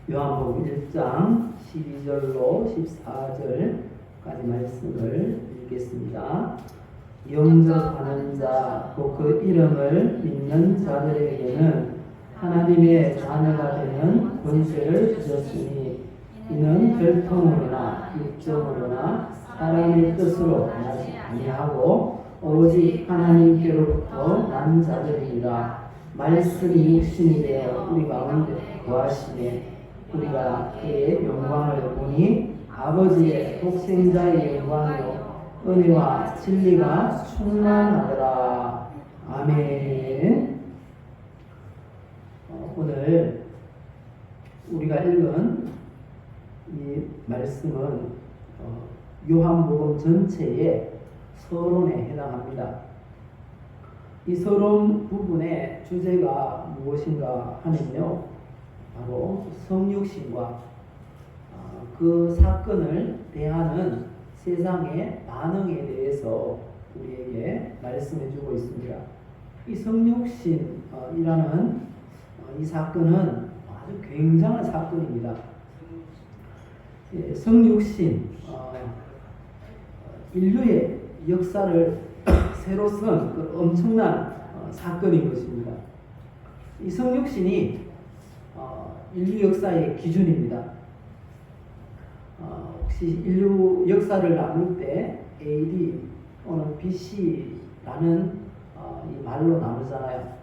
요한복음 1장 12절로 14절까지 말씀을 읽겠습니다. 영접하는 자, 또 그 이름을 믿는 자들에게는 하나님의 자녀가 되는 권세를 주셨으니 이는 혈통으로나 육정으로나 사람의 뜻으로 나지 아니하고 오직 하나님께로부터 난 자들이니라. 말씀이 육신이 되어 우리 가운데 거하시매 우리가 그의 영광을 보니 아버지의 독생자의 영광이요 은혜와 진리가 충만하더라. 아멘. 오늘 우리가 읽은 이 말씀은 요한복음 전체의 서론에 해당합니다. 이 서론 부분의 주제가 무엇인가 하면요, 바로 성육신과 그 사건을 대하는 세상의 반응에 대해서 우리에게 말씀해 주고 있습니다. 이 성육신이라는 이 사건은 아주 굉장한 사건입니다. 성육신, 인류의 역사를 새로 쓴 그 엄청난 사건인 것입니다. 이 성육신이 인류 역사의 기준입니다. 혹시 인류 역사를 나눌 때 AD 또는 BC라는 이 말로 나누잖아요.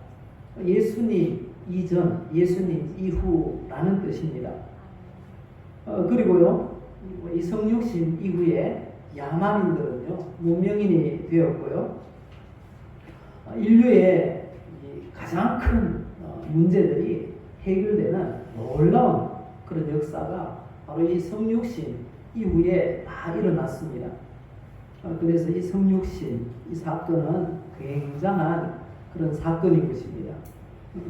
예수님 이전, 예수님 이후라는 뜻입니다. 그리고요, 이 성육신 이후에 야만인들은요, 문명인이 되었고요. 인류의 가장 큰 문제들이 해결되는 놀라운 그런 역사가 바로 이 성육신 이후에 다 일어났습니다. 그래서 이 성육신, 이 사건은 굉장한 그런 사건인 것입니다.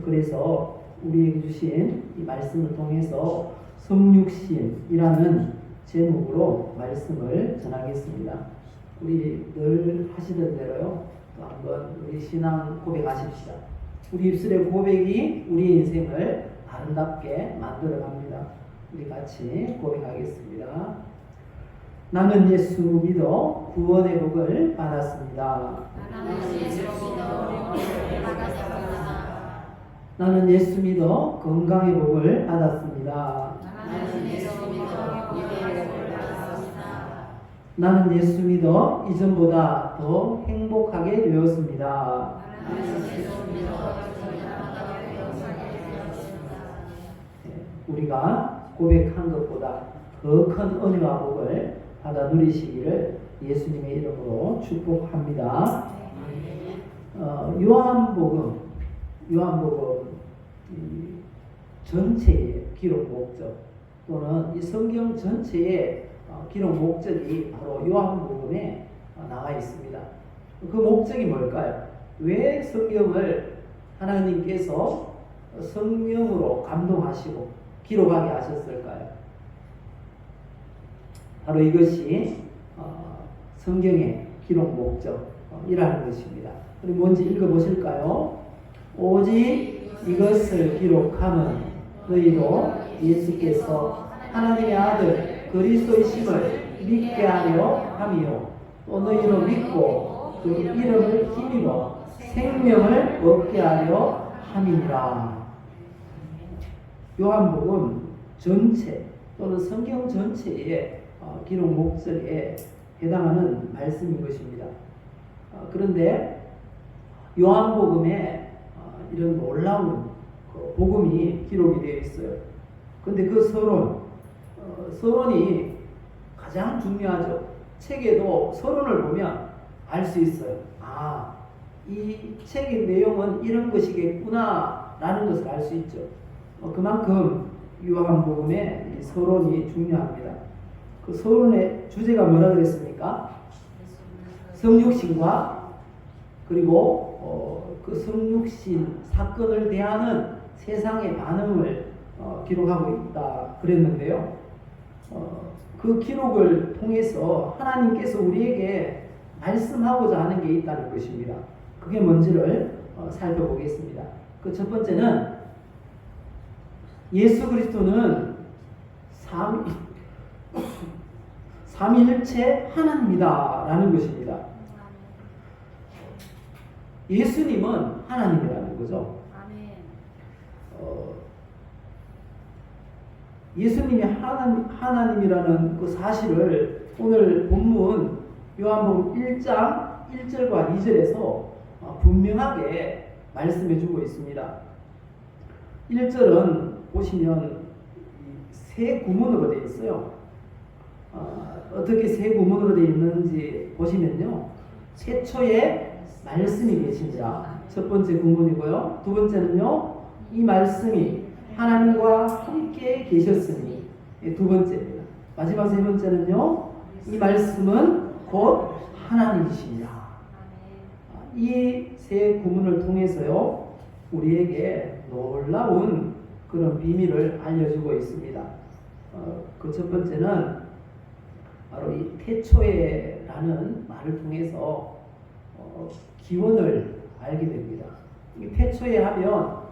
그래서 우리에게 주신 이 말씀을 통해서 성육신이라는 제목으로 말씀을 전하겠습니다. 우리 늘 하시던 대로요, 또 한번 우리 신앙 고백하십시다. 우리 입술의 고백이 우리의 인생을 아름답게 만들어갑니다. 우리 같이 고백하겠습니다. 나는 예수 믿어 구원의 복을 받았습니다. 나는 예수 믿어 건강의 복을 받았습니다. 나는 예수 믿어 이전보다 더 행복하게 되었습니다. 우리가 고백한 것보다 더 큰 은혜와 복을 받아 누리시기를 예수님의 이름으로 축복합니다. 요한복음 전체의 기록 목적 또는 이 성경 전체의 기록 목적이 바로 요한복음에 나와 있습니다. 그 목적이 뭘까요? 왜 성경을 하나님께서 성령으로 감동하시고 기록하게 하셨을까요? 바로 이것이 성경의 기록 목적이라는 것입니다. 우리 뭔지 읽어보실까요? 오직 이것을 기록하는 너희로 예수께서 하나님의 아들 그리스도이심을 믿게 하려 함이요 또 너희로 믿고 그 이름을 힘입어 생명을 얻게 하려 함이니라. 요한복음 전체 또는 성경 전체의 기록 목적에 해당하는 말씀인 것입니다. 그런데 요한복음에 이런 놀라운 복음이 기록이 되어 있어요. 그런데 그 서론이 가장 중요하죠. 책에도 서론을 보면 알 수 있어요. 이 책의 내용은 이런 것이겠구나 라는 것을 알 수 있죠. 그만큼 요한복음의 이 서론이 중요합니다. 그 서론의 주제가 뭐라 그랬습니까? 성육신과 그리고 그 성육신 사건을 대하는 세상의 반응을 기록하고 있다 그랬는데요. 그 기록을 통해서 하나님께서 우리에게 말씀하고자 하는 게 있다는 것입니다. 그게 뭔지를 살펴보겠습니다. 그 첫 번째는 예수 그리스도는 삼위일체 하나님이다 라는 것입니다. 예수님은 하나님이라는 거죠. 예수님이 하나님이라는 그 사실을 오늘 본문 요한복음 1장 1절과 2절에서 분명하게 말씀해 주고 있습니다. 1절은 보시면 세 구문으로 되어 있어요. 어떻게 세 구문으로 되어 있는지 보시면요. 최초에 말씀이 계신자 첫 번째 구문이고요. 두 번째는요. 이 말씀이 하나님과 함께 계셨으니 두 번째입니다. 마지막 세 번째는요. 이 말씀은 곧 하나님이십니다. 이 세 구문을 통해서요. 우리에게 놀라운 그런 비밀을 알려주고 있습니다. 그 첫 번째는 바로 이 태초에라는 말을 통해서 기원을 알게 됩니다. 이 태초에 하면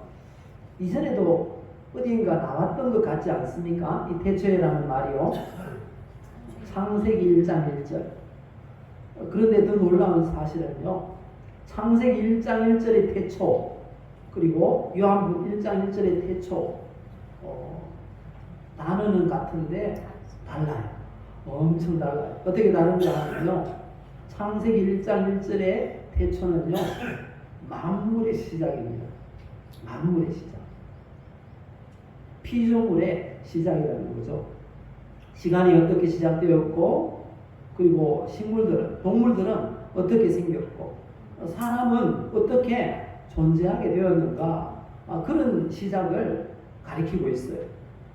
이전에도 어딘가 나왔던 것 같지 않습니까? 이 태초에라는 말이요. 창세기 1장 1절. 그런데 더 놀라운 사실은요. 창세기 1장 1절의 태초 그리고 요한복음 1장 1절의 태초 단어는 같은데 달라요. 엄청 달라요. 어떻게 다른가 하면요. 창세기 1장 1절의 태초는요. 만물의 시작입니다. 만물의 시작. 피조물의 시작이라는 거죠. 시간이 어떻게 시작되었고 그리고 식물들은 동물들은 어떻게 생겼고 사람은 어떻게 존재하게 되었는가 그런 시작을 가리키고 있어요.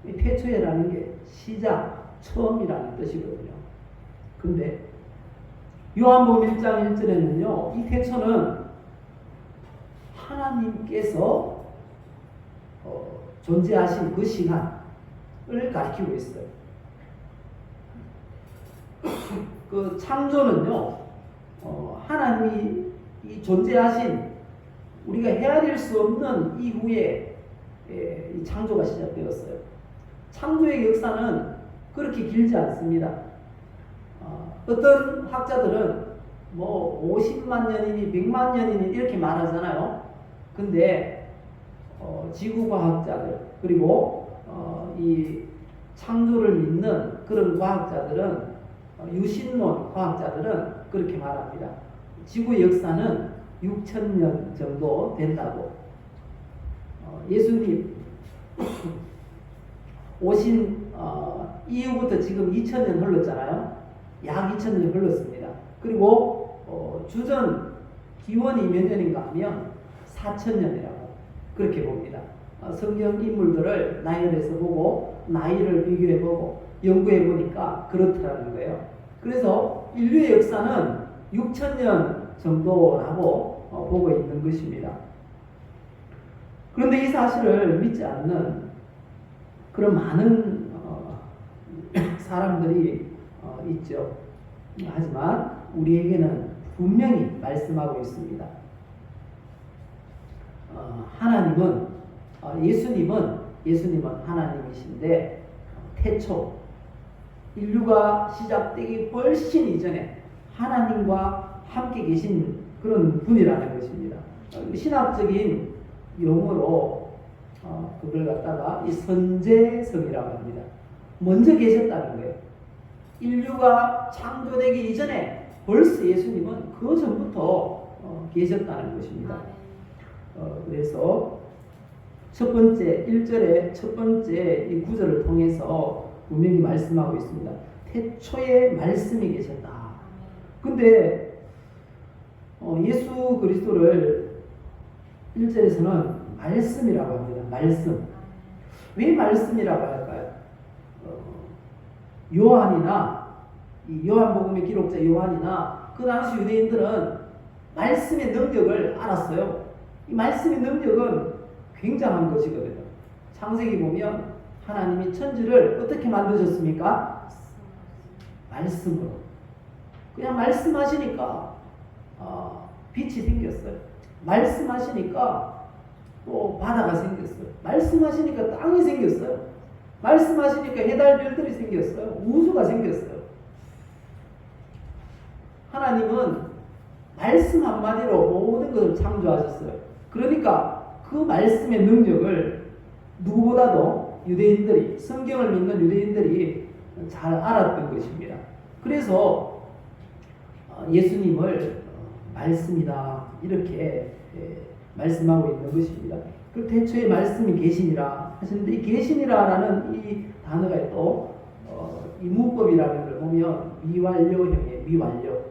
이 태초에라는 게 시작, 처음이라는 뜻이거든요. 근데 요한복음 1장 1절에는요. 이 태초는 하나님께서 존재하신 그 시간을 가리키고 있어요. 그 창조는요. 하나님이 이 존재하신 우리가 헤아릴 수 없는 이후에 이 창조가 시작되었어요. 창조의 역사는 그렇게 길지 않습니다. 어떤 학자들은 뭐 50만 년이니 100만 년이니 이렇게 말하잖아요. 근데 지구과학자들 그리고 이 창조를 믿는 그런 과학자들은 유신론 과학자들은 그렇게 말합니다. 지구의 역사는 6,000년 정도 된다고. 예수님 오신 이후부터 지금 2,000년 흘렀잖아요. 약 2,000년 흘렀습니다. 그리고 주전 기원이 몇 년인가 하면 4,000년이라고 그렇게 봅니다. 성경 인물들을 나열해서 보고 나이를 비교해보고 연구해보니까 그렇다는 거예요. 그래서 인류의 역사는 6,000년 정도라고 보고 있는 것입니다. 그런데 이 사실을 믿지 않는 그런 많은 사람들이 있죠. 하지만 우리에게는 분명히 말씀하고 있습니다. 하나님은 예수님은 하나님이신데 태초 인류가 시작되기 훨씬 이전에 하나님과 함께 계신 그런 분이라는 것입니다. 신학적인 용어로 그걸 갖다가 이 선제성이라고 합니다. 먼저 계셨다는 거예요. 인류가 창조되기 이전에 벌써 예수님은 그 전부터 계셨다는 것입니다. 그래서 첫 번째 1절의 첫 번째 이 구절을 통해서 분명히 말씀하고 있습니다. 태초에 말씀이 계셨다. 근데 예수 그리스도를 1절에서는 말씀이라고 합니다. 말씀. 왜 말씀이라고 할까요? 요한이나 이 요한복음의 기록자 요한이나 그 당시 유대인들은 말씀의 능력을 알았어요. 이 말씀의 능력은 굉장한 것이거든요. 창세기 보면 하나님이 천지를 어떻게 만드셨습니까? 말씀으로. 그냥 말씀하시니까 빛이 생겼어요. 말씀하시니까 또 바다가 생겼어요. 말씀하시니까 땅이 생겼어요. 말씀하시니까 해달별들이 생겼어요. 우주가 생겼어요. 하나님은 말씀 한마디로 모든 것을 창조하셨어요. 그러니까 그 말씀의 능력을 누구보다도 유대인들이, 성경을 믿는 유대인들이 잘 알았던 것입니다. 그래서 예수님을 말씀이다 이렇게 말씀하고 있는 것입니다. 그 태초에 말씀이 계시니라 하시는데, 이 계시니라라는 이 단어가 또 이 문법이라는 걸 보면 미완료형의 미완료,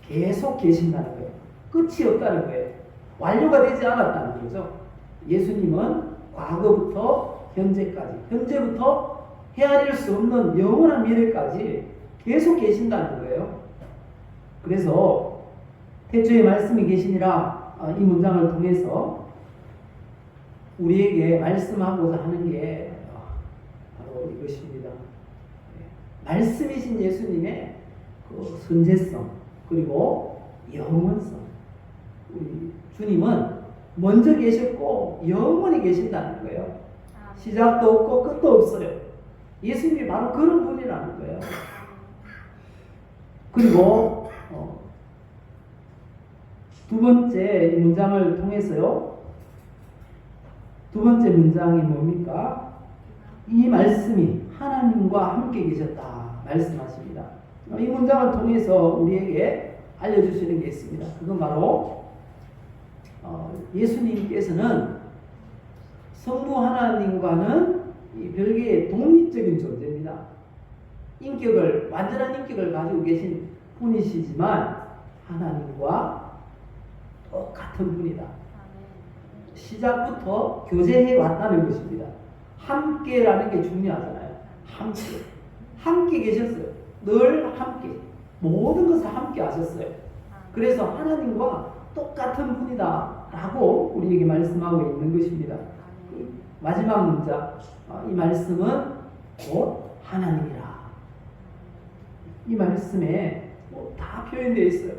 계속 계신다는 거예요. 끝이 없다는 거예요. 완료가 되지 않았다는 거죠. 예수님은 과거부터 현재까지, 현재부터 헤아릴 수 없는 영원한 미래까지 계속 계신다는 거예요. 그래서 태초에 말씀이 계시니라 이 문장을 통해서 우리에게 말씀하고자 하는 게 바로 이것입니다. 말씀이신 예수님의 그 선제성 그리고 영원성. 우리 주님은 먼저 계셨고 영원히 계신다는 거예요. 시작도 없고 끝도 없어요. 예수님이 바로 그런 분이라는 거예요. 그리고 두 번째 문장을 통해서요. 두 번째 문장이 뭡니까? 이 말씀이 하나님과 함께 계셨다 말씀하십니다. 이 문장을 통해서 우리에게 알려주시는 게 있습니다. 그건 바로 예수님께서는 성부 하나님과는 별개의 독립적인 존재입니다. 인격을, 완전한 인격을 가지고 계신 분이시지만 하나님과 똑같은 분이다. 시작부터 교제해 왔다는 것입니다. 함께라는 게 중요하잖아요. 함께 계셨어요. 늘 함께, 모든 것을 함께 하셨어요. 그래서 하나님과 똑같은 분이다 라고 우리에게 말씀하고 있는 것입니다. 마지막 문장, 이 말씀은 곧 하나님이라. 이 말씀에 다 표현되어 있어요.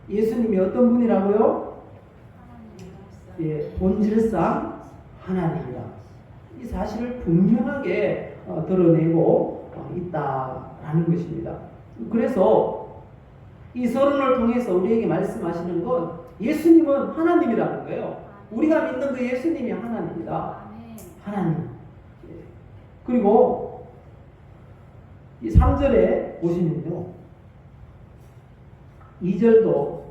예수님이 어떤 분이라고요? 예, 본질상 하나님이다. 이 사실을 분명하게 드러내고 있다라는 것입니다. 그래서 이 서론을 통해서 우리에게 말씀하시는 건 예수님은 하나님이라는 거예요. 우리가 믿는 그 예수님이 하나님이다. 하나님. 그리고 이 3절에 보시면요. 2절도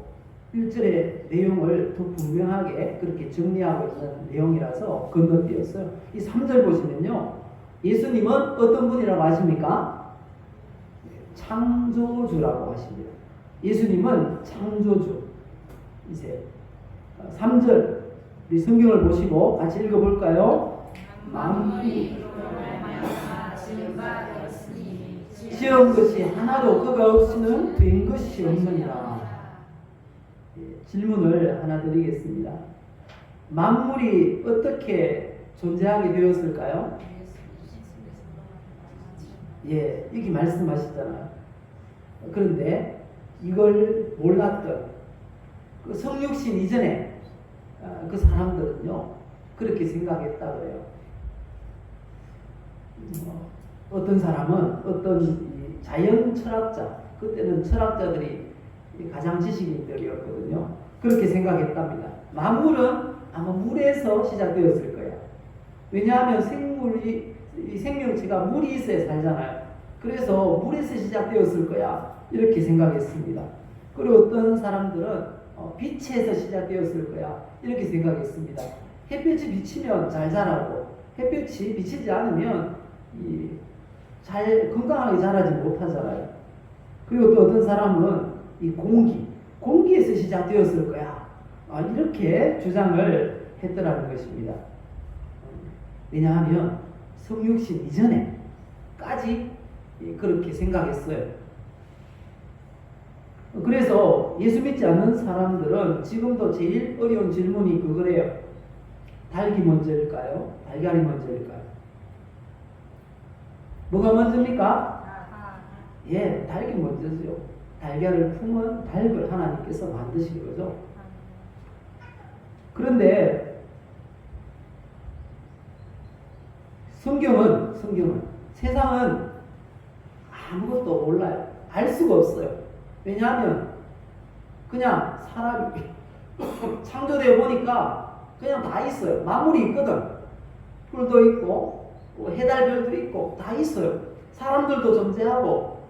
1절의 내용을 더 분명하게 그렇게 정리하고 있는 내용이라서 건너뛰었어요. 이 3절 보시면요. 예수님은 어떤 분이라고 하십니까? 창조주라고 하십니다. 예수님은 창조주. 이제 3절 우리 성경을 보시고 같이 읽어볼까요? 만물이 지은 것이 하나도 그가 없이는 된 것이 없느니라. 질문을 하나 드리겠습니다. 만물이 어떻게 존재하게 되었을까요? 예, 여기 말씀하셨잖아요. 그런데 이걸 몰랐던 그 성육신 이전에 그 사람들은요 그렇게 생각했다고 해요. 어떤 사람은 어떤 자연 철학자, 그때는 철학자들이 가장 지식인들이었거든요. 그렇게 생각했답니다. 만물은 아마 물에서 시작되었을 거야. 왜냐하면 생명체가 물이 있어야 살잖아요. 그래서 물에서 시작되었을 거야. 이렇게 생각했습니다. 그리고 어떤 사람들은 빛에서 시작되었을 거야. 이렇게 생각했습니다. 햇볕이 비치면 잘 자라고, 햇볕이 비치지 않으면 잘 건강하게 자라지 못하잖아요. 그리고 또 어떤 사람은 이 공기에서 시작되었을 거야. 이렇게 주장을 했더라는 것입니다. 왜냐하면 성육신 이전에까지 그렇게 생각했어요. 그래서 예수 믿지 않는 사람들은 지금도 제일 어려운 질문이 그거래요. 닭이 먼저일까요? 달걀이 먼저일까요? 뭐가 먼저입니까? 예, 닭이 먼저죠. 달걀을 품은 닭을 하나님께서 만드신 거죠. 그런데 성경은 세상은 아무것도 몰라요. 알 수가 없어요. 왜냐하면 그냥 사람이 창조되어 보니까 그냥 다 있어요. 만물이 있거든. 풀도 있고 해달별도 있고 다 있어요. 사람들도 존재하고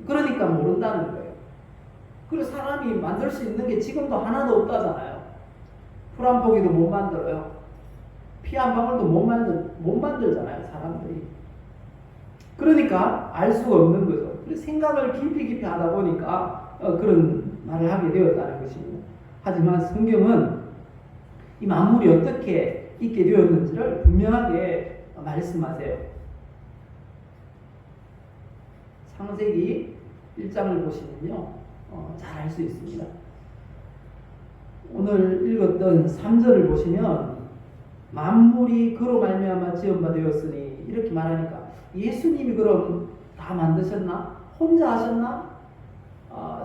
그러니까 모른다는 거예요. 그리고 사람이 만들 수 있는 게 지금도 하나도 없다잖아요. 풀 한 포기도 못 만들어요. 피 한 방울도 못 만들잖아요, 사람들이. 그러니까 알 수가 없는 거죠. 그래서 생각을 깊이 하다 보니까 그런 말을 하게 되었다는 것입니다. 하지만 성경은 이 만물이 어떻게 있게 되었는지를 분명하게 말씀하세요. 창세기 1장을 보시면요, 잘 알 수 있습니다. 오늘 읽었던 3절을 보시면 만물이 그로 말미암아 지음바 되었으니 이렇게 말하니까 예수님이 그럼 다 만드셨나? 혼자 하셨나?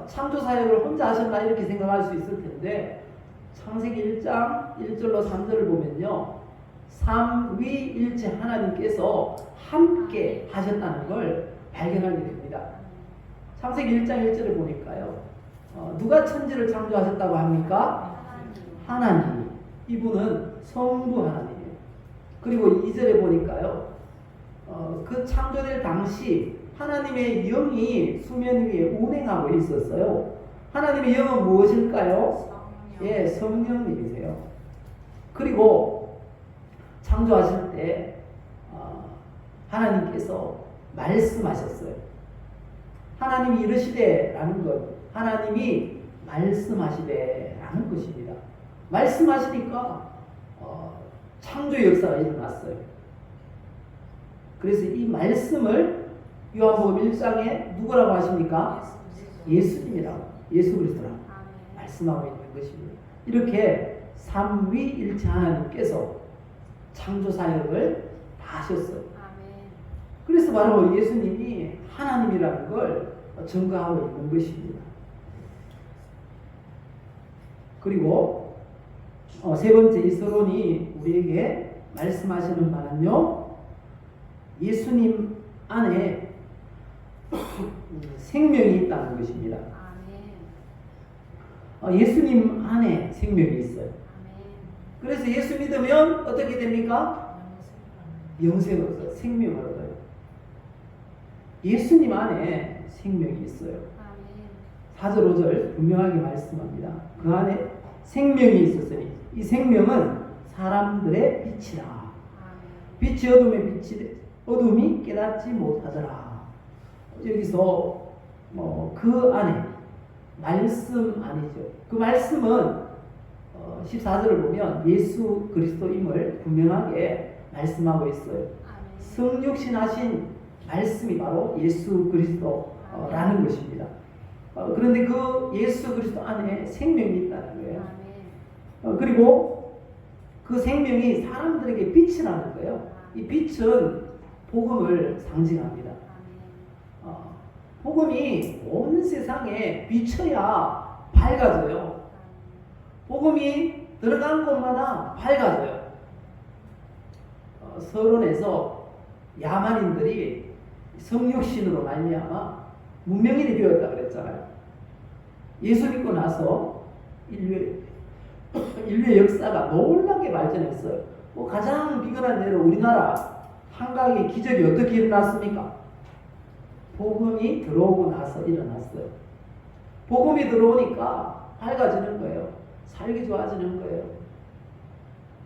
창조 사역을 혼자 하셨나? 이렇게 생각할 수 있을 텐데 창세기 1장 1절로 3절을 보면요, 삼위일체 하나님께서 함께 하셨다는 걸 발견하게 됩니다. 창세기 1장 1절을 보니까요, 누가 천지를 창조하셨다고 합니까? 하나님이. 이분은 성부 하나님이에요. 그리고 2절에 보니까요, 그 창조될 당시 하나님의 영이 수면 위에 운행하고 있었어요. 하나님의 영은 무엇일까요? 예, 성령님이세요. 그리고 창조하실 때 하나님께서 말씀하셨어요. 하나님이 이르시되라는 것, 하나님이 말씀하시되라는 것입니다. 말씀하시니까 창조 역사가 일어났어요. 그래서 이 말씀을 요한복음 1장에 누구라고 하십니까? 예수님이라고, 예수 그리스도라고 말씀하고 있는 것입니다. 이렇게 삼위일체 하나님께서 창조 사역을 다 하셨어요. 그래서 바로 예수님이 하나님이라는 걸 증거하고 있는 것입니다. 그리고 세 번째 이 서론이 우리에게 말씀하시는 바는요, 예수님 안에 생명이 있다는 것입니다. 예수님 안에 생명이 있어요. 그래서 예수 믿으면 어떻게 됩니까? 영생을 얻어요. 생명을 얻어요. 예수님 안에 생명이 있어요. 4절 5절 분명하게 말씀합니다. 그 안에 생명이 있었으니 이 생명은 사람들의 빛이라. 빛이 어둠이 깨닫지 못하더라. 여기서 그 안에 말씀 아니죠. 그 말씀은 14절을 보면 예수 그리스도임을 분명하게 말씀하고 있어요. 성육신 하신 말씀이 바로 예수 그리스도라는 것입니다. 그런데 그 예수 그리스도 안에 생명이 있다는 거예요. 그리고 그 생명이 사람들에게 빛이라는 거예요. 이 빛은 복음을 상징합니다. 복음이 온 세상에 비춰야 밝아져요. 복음이 들어간 곳마다 밝아져요. 서론에서 야만인들이 성육신으로 말미암아 문명인이 되었다 그랬잖아요. 예수 믿고 나서 인류의 역사가 놀랍게 발전했어요. 가장 비근한 예로 우리나라 한강의 기적이 어떻게 일어났습니까? 복음이 들어오고 나서 일어났어요. 복음이 들어오니까 밝아지는 거예요. 살기 좋아지는 거예요.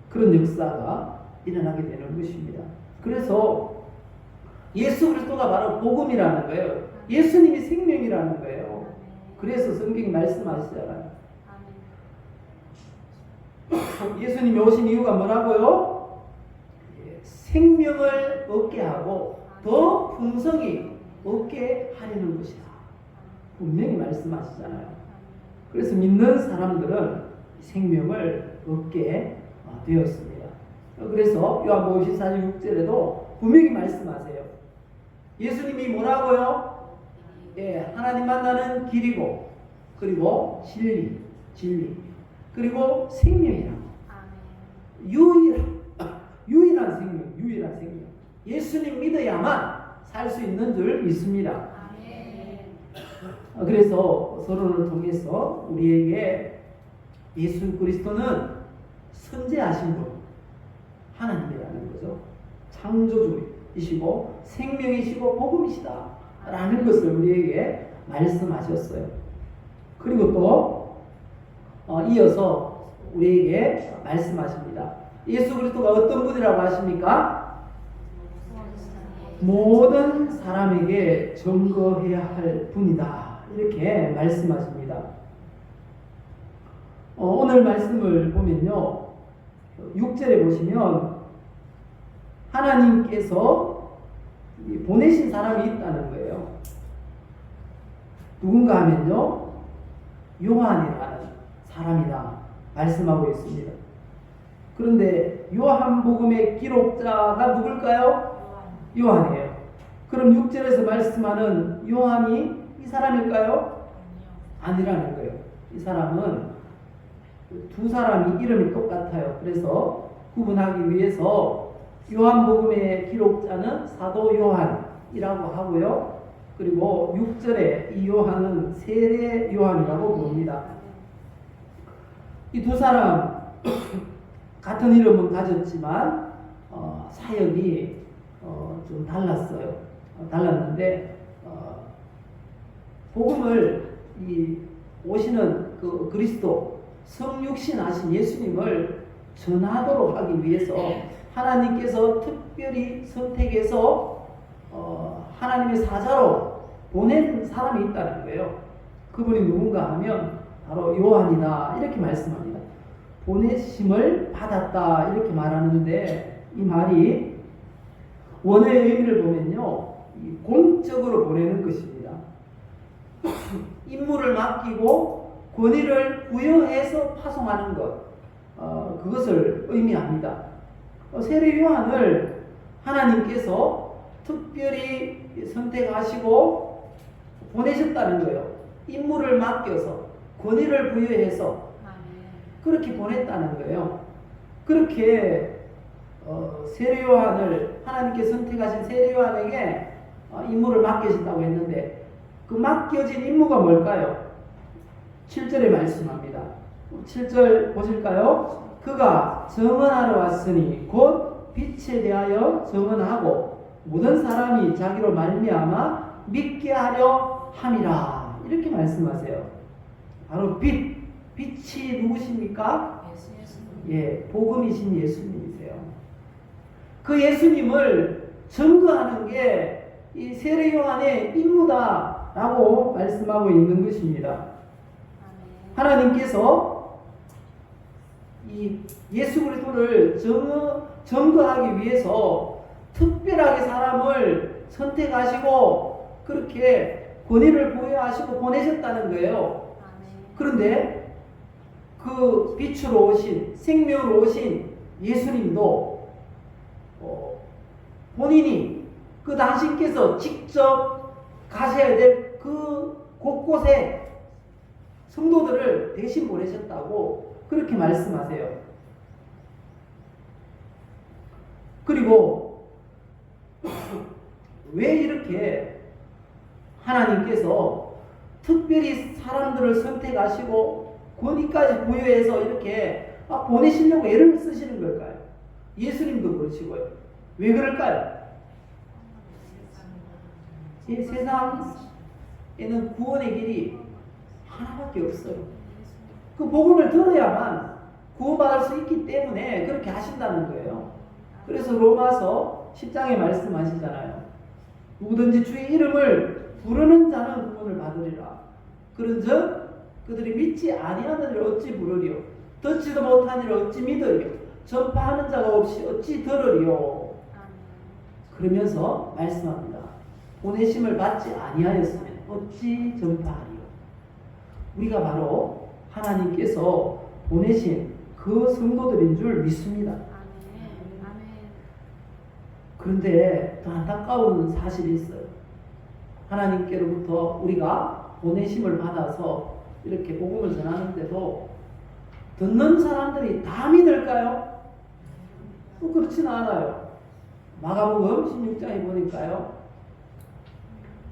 그런 역사가 일어나게 되는 것입니다. 그래서 예수 그리스도가 바로 복음이라는 거예요. 예수님이 생명이라는 거예요. 그래서 성경이 말씀하시잖아요. 예수님이 오신 이유가 뭐라고요? 생명을 얻게 하고 더 풍성히 얻게 하려는 것이다. 분명히 말씀하시잖아요. 그래서 믿는 사람들은 생명을 얻게 되었습니다. 그래서 요한복음 14장 6절에도 분명히 말씀하세요. 예수님이 뭐라고요? 하나님 만나는 길이고, 그리고 진리, 그리고 생명이라고. 유일한 생명. 예수님 믿어야만 살 수 있는 줄 믿습니다. 그래서 서론을 통해서 우리에게 예수 그리스도는 선재하신 분, 하나님이라는 거죠. 창조주이시고 생명이시고 복음이시다 라는 것을 우리에게 말씀하셨어요. 그리고 또 이어서 우리에게 말씀하십니다. 예수 그리스도가 어떤 분이라고 하십니까? 모든 사람에게 증거해야 할 분이다 이렇게 말씀하십니다. 오늘 말씀을 보면요, 6절에 보시면 하나님께서 보내신 사람이 있다는 거예요. 누군가 하면요, 요한이라는 사람이다 말씀하고 있습니다. 그런데 요한복음의 기록자가 누굴까요? 요한이에요. 그럼 6절에서 말씀하는 요한이 이 사람일까요? 아니라는 거예요. 이 사람은 두 사람이 이름이 똑같아요. 그래서 구분하기 위해서 요한복음의 기록자는 사도 요한이라고 하고요. 그리고 6절에 이 요한은 세례 요한이라고 부릅니다. 이 두 사람 같은 이름은 가졌지만 사역이 좀 달랐어요. 달랐는데 복음을 오시는 그 그리스도 성육신 하신 예수님을 전하도록 하기 위해서 하나님께서 특별히 선택해서 하나님의 사자로 보낸 사람이 있다는 거예요. 그분이 누군가 하면 바로 요한이다 이렇게 말씀합니다. 보내심을 받았다 이렇게 말하는데 이 말이 원어의 의미를 보면요, 공적으로 보내는 것입니다. 임무를 맡기고 권위를 부여해서 파송하는 것, 그것을 의미합니다. 세례 요한을 하나님께서 특별히 선택하시고 보내셨다는 거예요. 임무를 맡겨서 권위를 부여해서 그렇게 보냈다는 거예요. 그렇게 세례 요한을 하나님께 선택하신 세례 요한에게 임무를 맡기신다고 했는데 그 맡겨진 임무가 뭘까요? 7절에 말씀합니다. 7절 보실까요? 그가 증언하러 왔으니 곧 빛에 대하여 증언하고 모든 사람이 자기로 말미암아 믿게 하려 함이라 이렇게 말씀하세요. 바로 빛이 누구십니까? 예, 복음이신 예수님이세요. 그 예수님을 증거하는 게 이 세례 요한의 임무다라고 말씀하고 있는 것입니다. 하나님께서 이 예수 그리스도를 증거하기 위해서 특별하게 사람을 선택하시고 그렇게 권위를 부여하시고 보내셨다는 거예요. 그런데 그 빛으로 오신 생명으로 오신 예수님도 본인이 그 당신께서 직접 가셔야 될 그 곳곳에 성도들을 대신 보내셨다고 그렇게 말씀하세요. 그리고 왜 이렇게 하나님께서 특별히 사람들을 선택하시고 권위까지 부여해서 이렇게 보내시려고 애를 쓰시는 걸까요? 예수님도 그러시고요. 왜 그럴까요? 이 세상에는 구원의 길이 하나밖에 없어요. 그 복음을 들어야만 구원받을 수 있기 때문에 그렇게 하신다는 거예요. 그래서 로마서 10장에 말씀하시잖아요. 누구든지 주의 이름을 부르는 자는 구원을 받으리라. 그런즉 그들이 믿지 아니하는 이를 어찌 부르리요? 듣지도 못한 이를 어찌 믿으리요? 전파하는 자가 없이 어찌 들으리요? 그러면서 말씀합니다. 보내심을 받지 아니하였으면 어찌 전파하리요? 우리가 바로 하나님께서 보내신 그 성도들인 줄 믿습니다. 그런데 더 안타까운 사실이 있어요. 하나님께로부터 우리가 보내심을 받아서 이렇게 복음을 전하는데도 듣는 사람들이 다 믿을까요? 그렇지는 않아요. 마가복음 16장에 보니까요.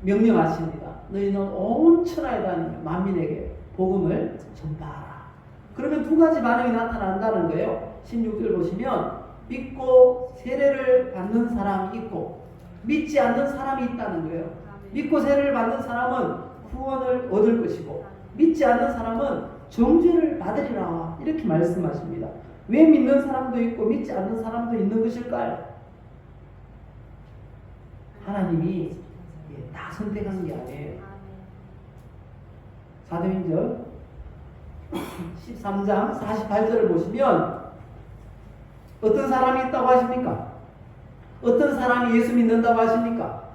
명령하십니다. 너희는 온 천하에 다니며 만민에게 복음을 전파하라. 그러면 두 가지 반응이 나타난다는 거예요. 16절 보시면 믿고 세례를 받는 사람이 있고 믿지 않는 사람이 있다는 거예요. 믿고 세례를 받는 사람은 구원을 얻을 것이고 믿지 않는 사람은 정죄를 받으리라. 이렇게 말씀하십니다. 왜 믿는 사람도 있고 믿지 않는 사람도 있는 것일까요? 하나님이 다 선택한 게 아니에요. 사도행전 13장 48절을 보시면 어떤 사람이 있다고 하십니까? 어떤 사람이 예수 믿는다고 하십니까?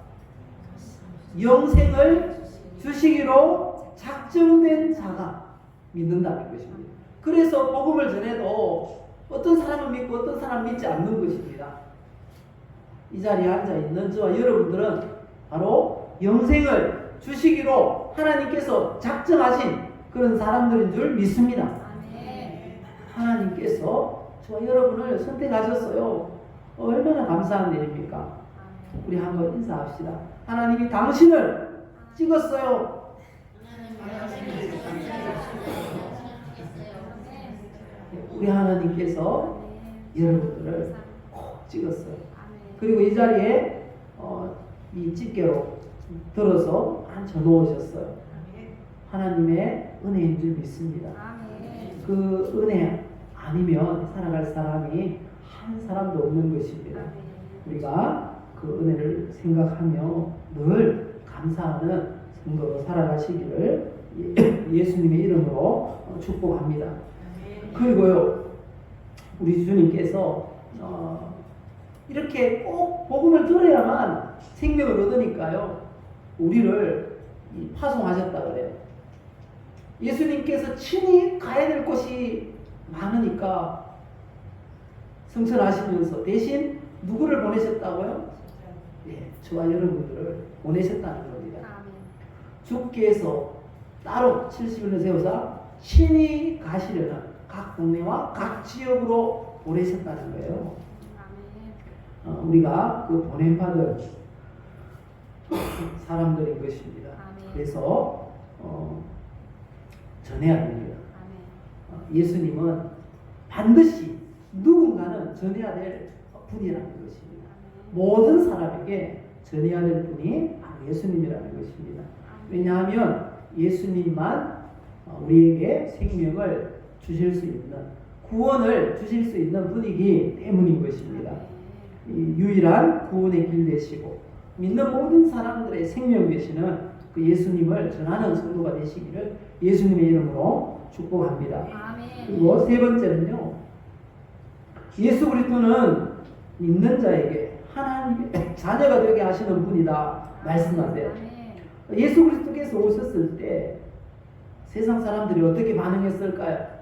영생을 주시기로 작정된 자가 믿는다는 것입니다. 그래서 복음을 전해도 어떤 사람은 믿고 어떤 사람은 믿지 않는 것입니다. 이 자리에 앉아있는 저와 여러분들은 바로 영생을 주시기로 하나님께서 작정하신 그런 사람들인 줄 믿습니다. 하나님께서 저와 여러분을 선택하셨어요. 얼마나 감사한 일입니까? 우리 한번 인사합시다. 하나님이 당신을 찍었어요. 우리 하나님께서 여러분들을 꼭 찍었어요. 그리고 이 자리에 이 집게로 들어서 앉혀 놓으셨어요. 하나님의 은혜인 줄 믿습니다. 그 은혜 아니면 살아갈 사람이 한 사람도 없는 것입니다. 우리가 그 은혜를 생각하며 늘 감사하는 성도로 살아가시기를 예수님의 이름으로 축복합니다. 그리고요, 우리 주님께서 이렇게 꼭 복음을 들어야만 생명을 얻으니까요, 우리를 파송하셨다 그래요. 예수님께서 친히 가야 될 곳이 많으니까 성천하시면서 대신 누구를 보내셨다고요? 예, 저와 여러분들을 보내셨다는 겁니다. 주께서 따로 70일을 세우사 친히 가시려는 각 동네와 각 지역으로 보내셨다는 거예요. 우리가 그 보냄받은 사람들인 것입니다. 그래서 전해야 됩니다. 예수님은 반드시 누군가는 전해야 될 분이라는 것입니다. 모든 사람에게 전해야 될 분이 바로 예수님이라는 것입니다. 왜냐하면 예수님만 우리에게 생명을 주실 수 있는, 구원을 주실 수 있는 분이기 때문인 것입니다. 유일한 구원의 길 되시고 믿는 모든 사람들의 생명 되시는 그 예수님을 전하는 성도가 되시기를 예수님의 이름으로 축복합니다. 그리고 세 번째는요, 예수 그리스도는 믿는 자에게 하나님의 자녀가 되게 하시는 분이다 말씀하세요. 예수 그리스도께서 오셨을 때 세상 사람들이 어떻게 반응했을까요?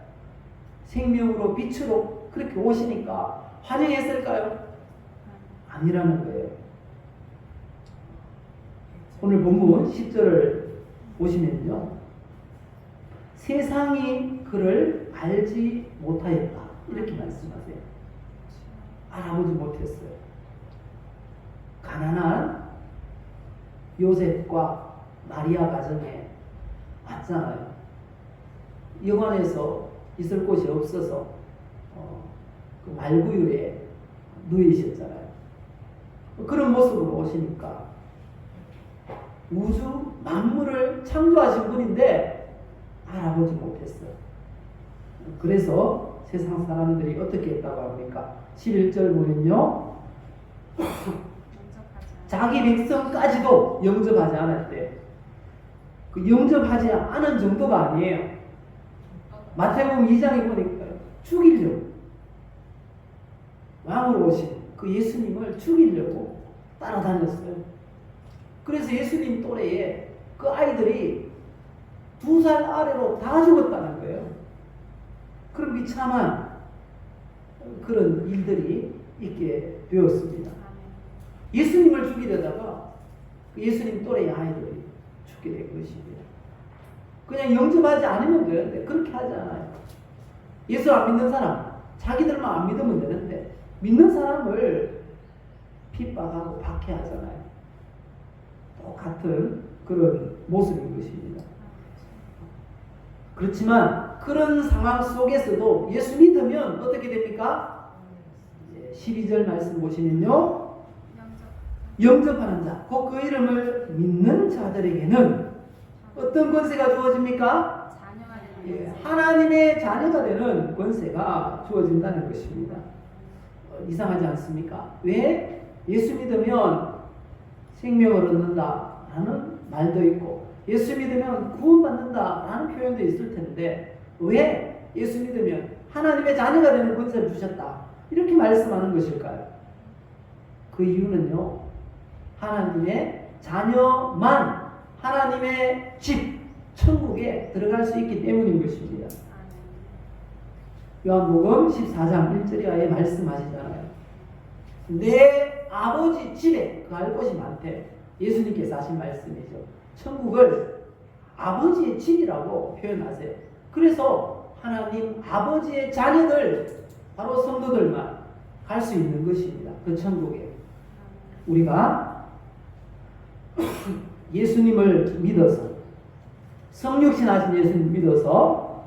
생명으로 빛으로 그렇게 오시니까 환영했을까요? 아니라는 거예요. 오늘 본문 10절을 보시면요, 세상이 그를 알지 못하였다 이렇게 말씀하세요. 알아보지 못했어요. 가난한 요셉과 마리아 가정에 왔잖아요. 여관에서 있을 곳이 없어서 그 말구유에 누이셨잖아요. 그런 모습으로 오시니까 우주 만물을 창조하신 분인데 알아보지 못했어요. 그래서 세상 사람들이 어떻게 했다고 합니까? 11절 보면요, 자기 백성까지도 영접하지 않았대. 그 영접하지 않은 정도가 아니에요. 마태복음 2장에 보니까 죽이려고, 왕으로 오신 그 예수님을 죽이려고 따라다녔어요. 그래서 예수님 또래에 그 아이들이 2살 아래로 다 죽었다는 거예요. 그런 비참한 그런 일들이 있게 되었습니다. 예수님을 죽이려다가 예수님 또래의 아이들이 죽게 된 것입니다. 그냥 영접하지 않으면 되는데 그렇게 하지 않아요. 예수 안 믿는 사람, 자기들만 안 믿으면 되는데 믿는 사람을 핍박하고 박해하잖아요. 똑같은 그런 모습인 것입니다. 그렇지만 그런 상황 속에서도 예수 믿으면 어떻게 됩니까? 12절 말씀 보시면요. 영접하는 자, 곧 그 이름을 믿는 자들에게는 어떤 권세가 주어집니까? 하나님의 자녀가 되는 권세가 주어진다는 것입니다. 이상하지 않습니까? 왜? 예수 믿으면 생명을 얻는다라는 말도 있고 예수 믿으면 구원받는다라는 표현도 있을 텐데 왜 예수 믿으면 하나님의 자녀가 되는 권세를 주셨다 이렇게 말씀하는 것일까요? 그 이유는요, 하나님의 자녀만 하나님의 집 천국에 들어갈 수 있기 때문인 것입니다. 요한복음 14장 1절에 아예 말씀하시잖아요. 내 아버지 집에 갈 곳이 많대. 예수님께서 하신 말씀이죠. 천국을 아버지의 집이라고 표현하세요. 그래서 하나님 아버지의 자녀들, 바로 성도들만 갈 수 있는 것입니다. 그 천국에. 우리가 예수님을 믿어서, 성육신 하신 예수님 믿어서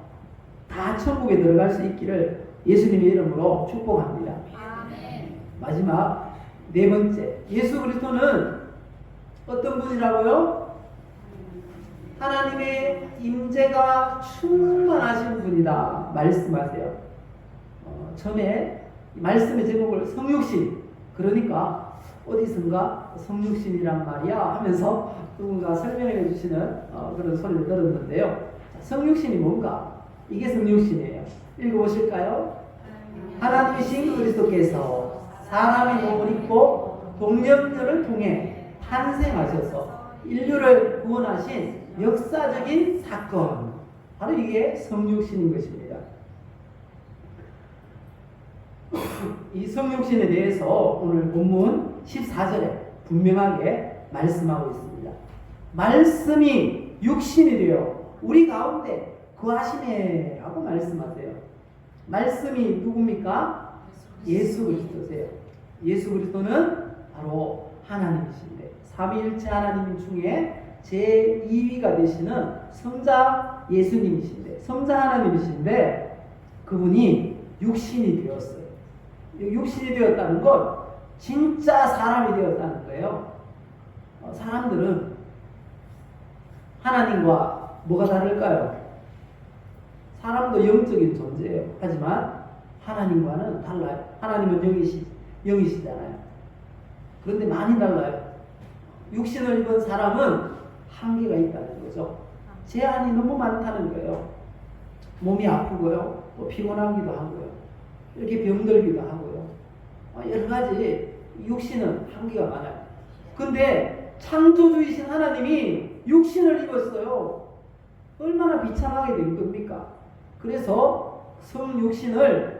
다 천국에 들어갈 수 있기를 예수님의 이름으로 축복합니다. 마지막 네 번째, 예수 그리스도는 어떤 분이라고요? 하나님의 임재가 충만하신 분이다 말씀하세요. 처음에 말씀의 제목을 성육신, 그러니까 어디선가 성육신이란 말이야 하면서 누군가 설명해 주시는 그런 소리를 들었는데요. 성육신이 뭔가? 이게 성육신이에요. 읽어보실까요? 하나님이신 그리스도께서 사람의 몸을 입고 동정녀를 통해 탄생하셔서 인류를 구원하신 역사적인 사건, 바로 이게 성육신인 것입니다. 이 성육신에 대해서 오늘 본문 14절에 분명하게 말씀하고 있습니다. 말씀이 육신이 되어 우리 가운데 거하시네 라고 말씀하세요. 말씀이 누굽니까? 예수 그리스도세요. 예수 그리스도는 바로 하나님이신데 삼위일체 하나님 중에 제2위가 되시는 성자 예수님이신데, 성자 하나님이신데 그분이 육신이 되었어요. 육신이 되었다는 건 진짜 사람이 되었다는 거예요. 사람들은 하나님과 뭐가 다를까요? 사람도 영적인 존재예요. 하지만 하나님과는 달라요. 하나님은 영이시잖아요. 그런데 많이 달라요. 육신을 입은 사람은 한계가 있다는 거죠. 제한이 너무 많다는 거예요. 몸이 아프고요, 또 피곤하기도 하고요, 이렇게 병들기도 하고요, 여러 가지 육신은 한계가 많아요. 근데 창조주이신 하나님이 육신을 입었어요. 얼마나 비참하게 된 겁니까? 그래서 성육신을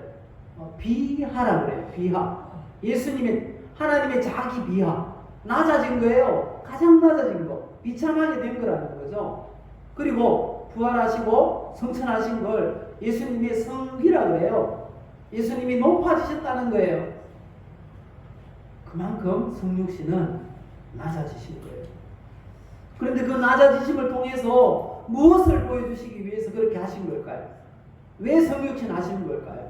비하라고 그래요. 비하. 예수님의, 하나님의 자기 비하. 낮아진 거예요. 가장 낮아진 거. 비참하게 된 거라는 거죠. 그리고 부활하시고 성천하신 걸 예수님의 성기라고 해요. 예수님이 높아지셨다는 거예요. 그만큼 성육신은 낮아지신 거예요. 그런데 그 낮아지심을 통해서 무엇을 보여주시기 위해서 그렇게 하신 걸까요? 왜 성육신 하신 걸까요?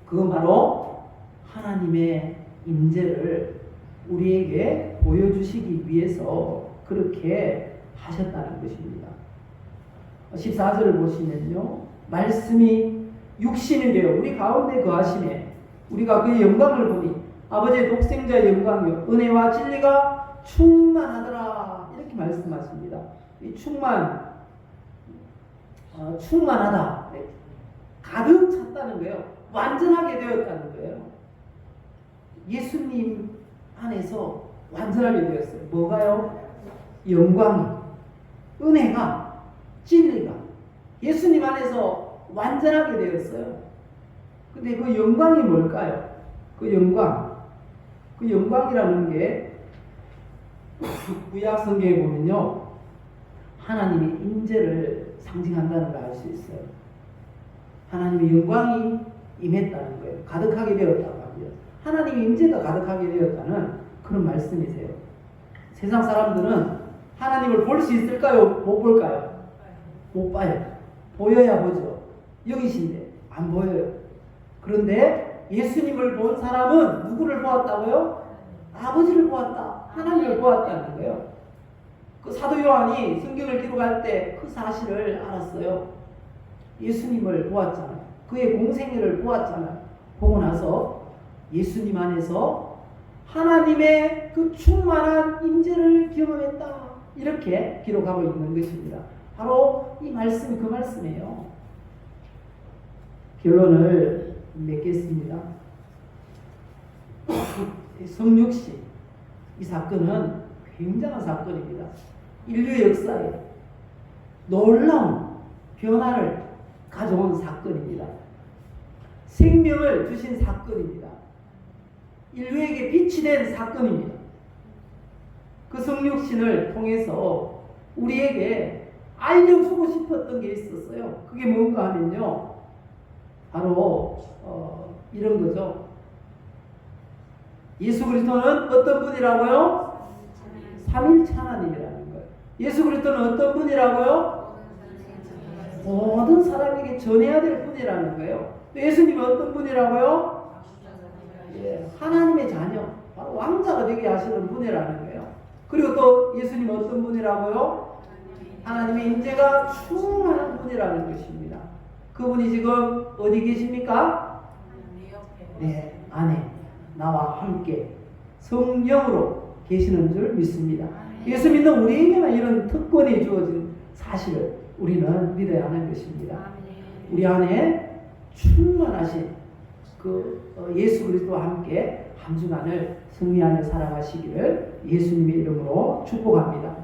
그건 바로 하나님의 임재를 우리에게 보여주시기 위해서 그렇게 하셨다는 것입니다. 14절을 보시면요, 말씀이 육신이 되어 우리 가운데 거하시네 우리가 그의 영광을 보니 아버지의 독생자의 영광이요 은혜와 진리가 충만하더라 이렇게 말씀하십니다. 이 충만하다, 가득 찼다는 거예요. 완전하게 되었다는 거예요. 예수님 안에서 완전하게 되었어요. 뭐가요? 영광이, 은혜가, 진리가 예수님 안에서 완전하게 되었어요. 근데 그 영광이 뭘까요? 그 영광이라는 게 구약 성경에 보면요, 하나님의 임재를 상징한다는 걸 알 수 있어요. 하나님의 영광이 임했다는 거예요. 가득하게 되었다고 합니다. 하나님의 임재가 가득하게 되었다는 그런 말씀이세요. 세상 사람들은 하나님을 볼 수 있을까요? 못 볼까요? 못 봐요. 보여야 보죠. 영이신데 안 보여요. 그런데 예수님을 본 사람은 누구를 보았다고요? 아버지를 보았다. 하나님을 보았다는 거예요. 그 사도 요한이 성경을 기록할 때 그 사실을 알았어요. 예수님을 보았잖아요. 그의 공생애를 보았잖아요. 보고 나서 예수님 안에서 하나님의 그 충만한 임재를 경험했다. 이렇게 기록하고 있는 것입니다. 바로 이 말씀이 그 말씀이에요. 결론을 맺겠습니다. 성육신 이 사건은 굉장한 사건입니다. 인류 역사에 놀라운 변화를 가져온 사건입니다. 생명을 주신 사건입니다. 인류에게 빛이 된 사건입니다. 그 성육신을 통해서 우리에게 알려주고 싶었던 게 있었어요. 그게 뭔가 하면요, 바로 이런 거죠. 예수 그리스도는 어떤 분이라고요? 삼일체 하나님이라는 거예요. 예수 그리스도는 어떤 분이라고요? 모든 사람에게 전해야 될 분이라는 거예요. 예수님은 어떤 분이라고요? 예, 하나님의 자녀, 바로 왕자가 되게 하시는 분이라는 거예요. 그리고 또 예수님은 어떤 분이라고요? 하나님의 임재가 충만한 분이라는 것입니다. 그분이 지금 어디 계십니까? 네, 안에 나와 함께 성령으로 계시는 줄 믿습니다. 예수 믿는 우리에게만 이런 특권이 주어진 사실을 우리는 믿어야 하는 것입니다. 우리 안에 충만하신 그 예수 그리스도와 함께 한 주간을 승리 안에 살아가시기를 예수님의 이름으로 축복합니다.